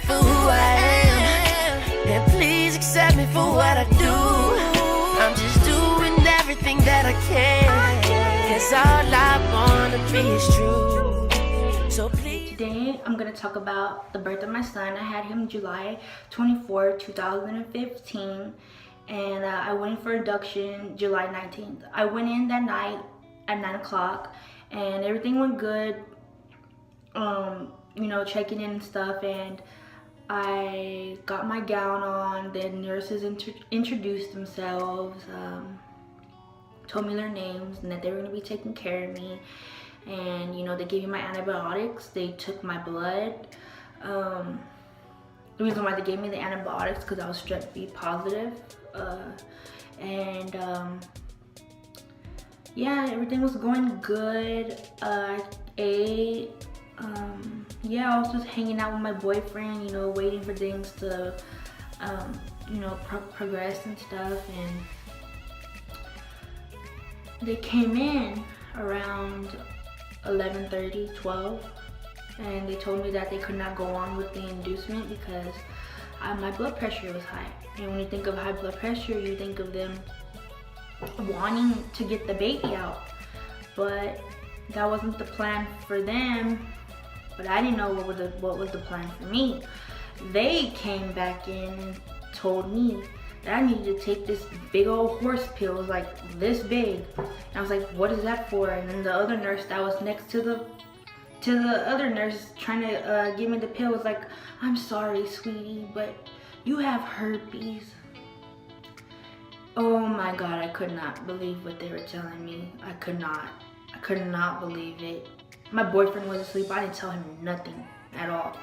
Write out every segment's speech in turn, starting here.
for who I am, and please accept me for what I do. I'm just doing everything that I can, 'cause all I wanna be is true. So please. Today I'm going to talk about the birth of my son. I had him July 24, 2015, and I went in for induction July 19th. I went in that night at 9 o'clock and everything went good, you know, checking in and stuff, and I got my gown on. The nurses introduced themselves, told me their names and that they were going to be taking care of me. And you know, they gave me my antibiotics, they took my blood. The reason why they gave me the antibiotics because I was strep B positive, yeah, everything was going good. I ate, yeah, I was just hanging out with my boyfriend, you know, waiting for things to you know, progress and stuff. And they came in around 11:30, 12, and they told me that they could not go on with the inducement because my blood pressure was high. And when you think of high blood pressure, you think of them wanting to get the baby out, but that wasn't the plan for them. But I didn't know what was the plan for me. They came back in and told me that I needed to take this big old horse pill. It was like this big. And I was like, what is that for? And then the other nurse that was next to the other nurse trying to give me the pill was like, I'm sorry, sweetie, but you have herpes. Oh my God, I could not believe what they were telling me. I could not believe it. My boyfriend was asleep. I didn't tell him nothing at all.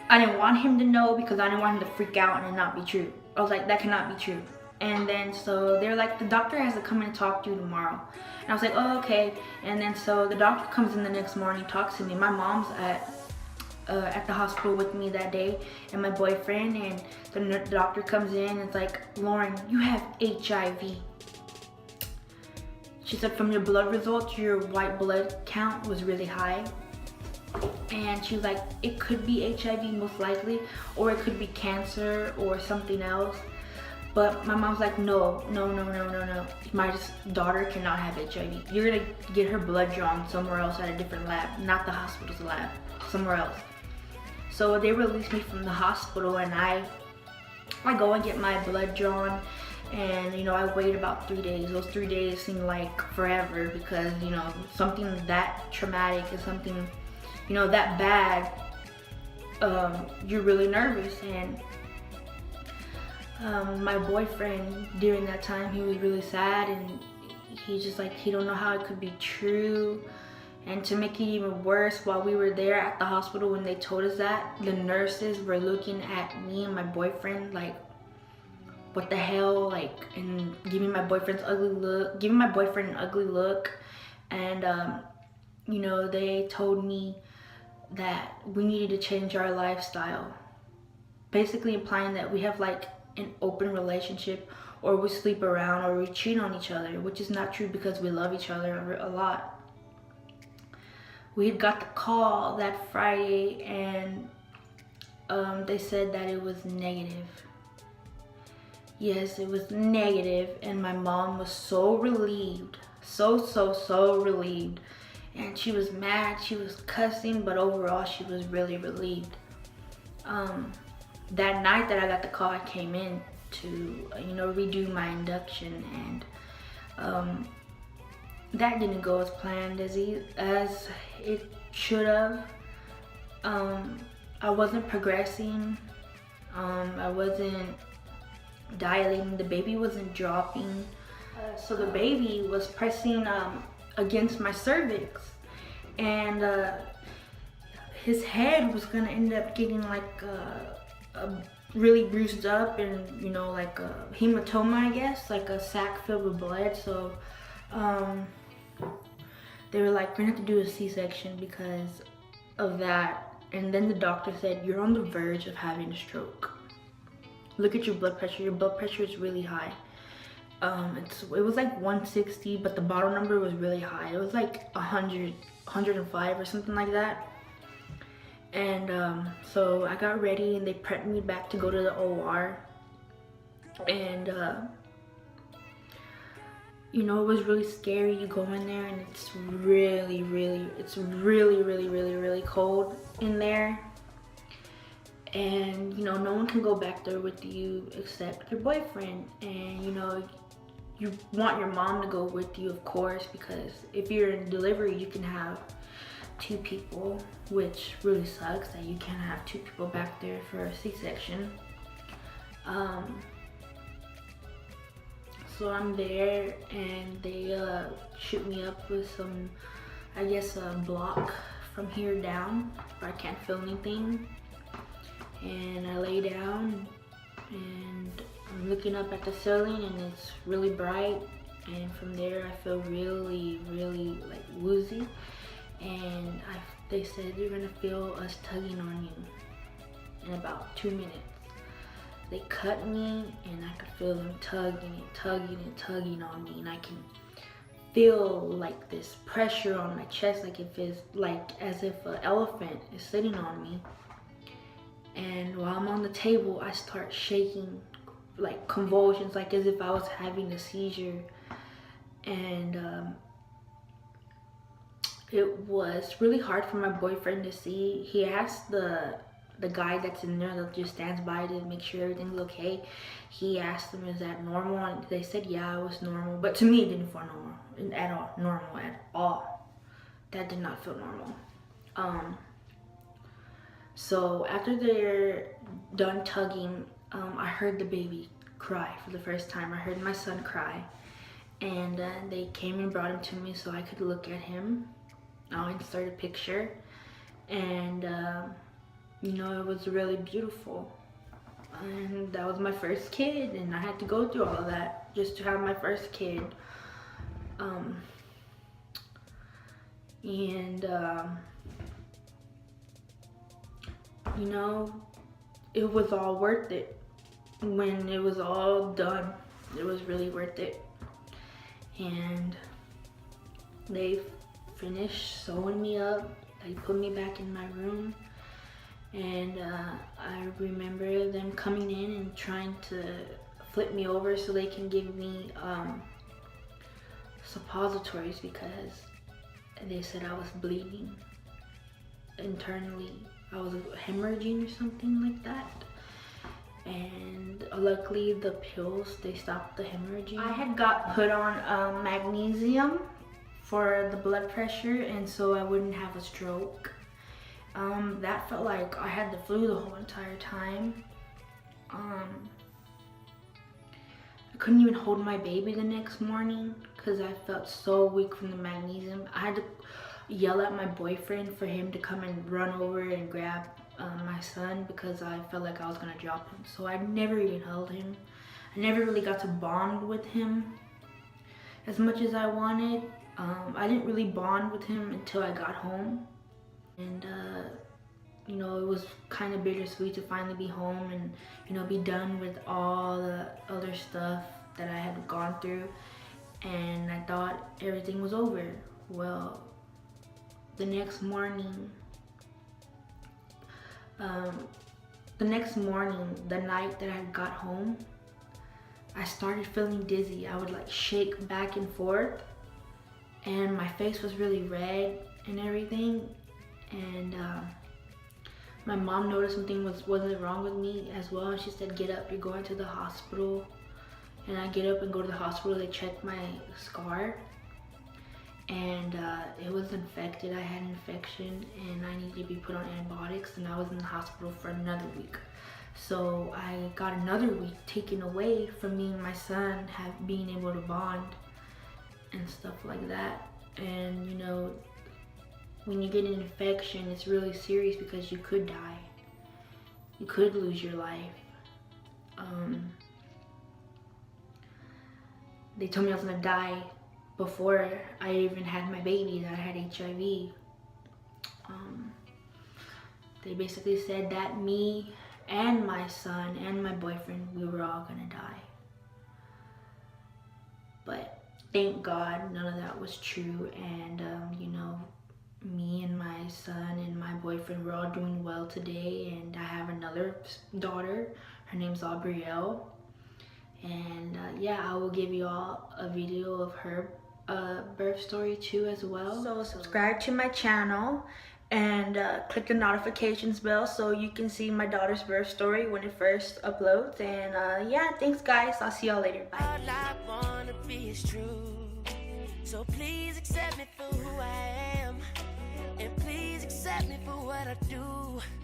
I didn't want him to know because I didn't want him to freak out and it not be true. I was like, that cannot be true. And then so they're like, the doctor has to come in and talk to you tomorrow. And I was like, oh, okay. And then so the doctor comes in the next morning, talks to me. My mom's at the hospital with me that day, and my boyfriend, and the doctor comes in and it's like, Lauren, you have HIV. She said from your blood results, your white blood count was really high. And she was like, it could be HIV most likely, or it could be cancer or something else. But my mom's like, no. My daughter cannot have HIV. You're gonna get her blood drawn somewhere else at a different lab, not the hospital's lab, somewhere else. So they released me from the hospital, and I go and get my blood drawn. And you know, I wait about 3 days. Those 3 days seem like forever because, you know, something that traumatic is something, you know, that bad, you're really nervous. And my boyfriend during that time, he was really sad, and he just like, he don't know how it could be true. And to make it even worse, while we were there at the hospital, when they told us that, the nurses were looking at me and my boyfriend like, what the hell, like, and giving my boyfriend an ugly look. And you know, they told me that we needed to change our lifestyle, basically implying that we have like an open relationship, or we sleep around, or we cheat on each other, which is not true because we love each other a lot. We had got the call that Friday, and they said that it was negative. Yes, it was negative, and my mom was so relieved, so relieved. And she was mad, she was cussing, but overall she was really relieved. That night that I got the call, I came in to, you know, redo my induction, and that didn't go as planned as it should have. I wasn't progressing. I wasn't dilating. The baby wasn't dropping. So the baby was pressing against my cervix, and his head was gonna end up getting like really bruised up, and you know, like a hematoma, I guess, like a sac filled with blood. So they were like, we're gonna have to do a C-section because of that. And then the doctor said, you're on the verge of having a stroke. Look at your blood pressure. Your blood pressure is really high. It was like 160, but the bottle number was really high. It was like 100, 105 or something like that. And so I got ready and they prepped me back to go to the OR. And you know, it was really scary. You go in there and it's really cold in there. And you know, no one can go back there with you except your boyfriend. And you know, you want your mom to go with you, of course, because if you're in delivery, you can have 2 people, which really sucks that you can't have 2 people back there for a C-section. So I'm there and they shoot me up with some, I guess, a block from here down where I can't feel anything. And I lay down and I'm looking up at the ceiling and it's really bright. And from there I feel really like woozy. And they said you're gonna feel us tugging on you in about 2 minutes. They cut me and I could feel them tugging on me, and I can feel like this pressure on my chest, like if it's like as if an elephant is sitting on me. And while I'm on the table, I start shaking, like convulsions, like as if I was having a seizure. And it was really hard for my boyfriend to see. He asked the guy that's in there that just stands by to make sure everything's okay. He asked them, is that normal? And they said, yeah, it was normal. But to me, it didn't feel normal at all. That did not feel normal. So after they're done tugging, I heard the baby cry for the first time. I heard my son cry. And they came and brought him to me so I could look at him. I'll insert a picture. And you know, it was really beautiful. And that was my first kid, and I had to go through all of that just to have my first kid. You know, it was all worth it. When it was all done, it was really worth it. And they finished sewing me up. They put me back in my room. And I remember them coming in and trying to flip me over so they can give me suppositories, because they said I was bleeding internally. I was hemorrhaging or something like that. And luckily the pills, they stopped the hemorrhaging. I had got put on magnesium for the blood pressure, and so I wouldn't have a stroke. That felt like I had the flu the whole entire time. I couldn't even hold my baby the next morning because I felt so weak from the magnesium. I had to yell at my boyfriend for him to come and run over and grab my son because I felt like I was gonna drop him. So I never even held him. I never really got to bond with him as much as I wanted. I didn't really bond with him until I got home. And you know, it was kind of bittersweet to finally be home and, you know, be done with all the other stuff that I had gone through. And I thought everything was over. Well, the next morning, the night that I got home, I started feeling dizzy. I would like shake back and forth, and my face was really red and everything. And my mom noticed something wasn't wrong with me as well, and she said, get up, you're going to the hospital. And I get up and go to the hospital. They check my scar, and it was infected. I had an infection and I needed to be put on antibiotics, and I was in the hospital for another week. So I got another week taken away from me and my son being able to bond and stuff like that. And you know, when you get an infection, it's really serious because you could die. You could lose your life. They told me I was gonna die before I even had my baby, that I had HIV. They basically said that me and my son and my boyfriend, we were all gonna die. But thank God none of that was true. And you know, me and my son and my boyfriend boyfriend. We're all doing well today, and I have another daughter. Her name's Aubrielle. And yeah, I will give you all a video of her birth story too as well. So subscribe to my channel and click the notifications bell so you can see my daughter's birth story when it first uploads. And yeah, thanks guys. I'll see y'all later. Bye. All I wanna be is true. So please accept me for who I am, and please accept me for what I do.